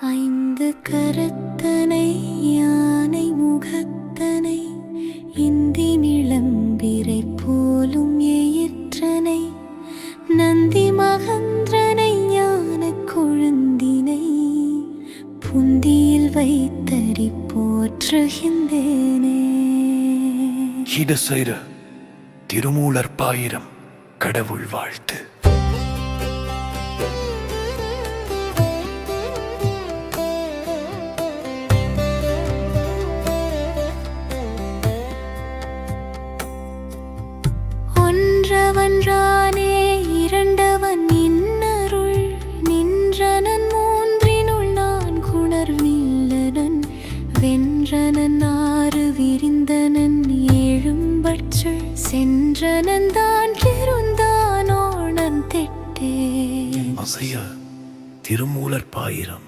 ஐந்து கரத்தனை யானை முகத்தனை இந்தி நிளம்பிரை போலும் எயிற்றனை நந்தி மகந்திரனை ஞான கொழுந்தினை புந்தியில் வைத்தறி போற்றுகின்றேனே. இடசைர திருமூலர் பாயிரம் கடவுள் வாழ்த்து. ஒன்றவன்றானே இரண்டவன் இன்னருள் நின்றனன் மூன்றினுள் நான் குணர்வில்லனன் வென்றனன் ஆறு விரிந்தனன் ஏழும்பட்சுள் சென்றனன் தான் திருந்தானோணன் தெட்டே. அசைய திருமூலர் பாயிரம்.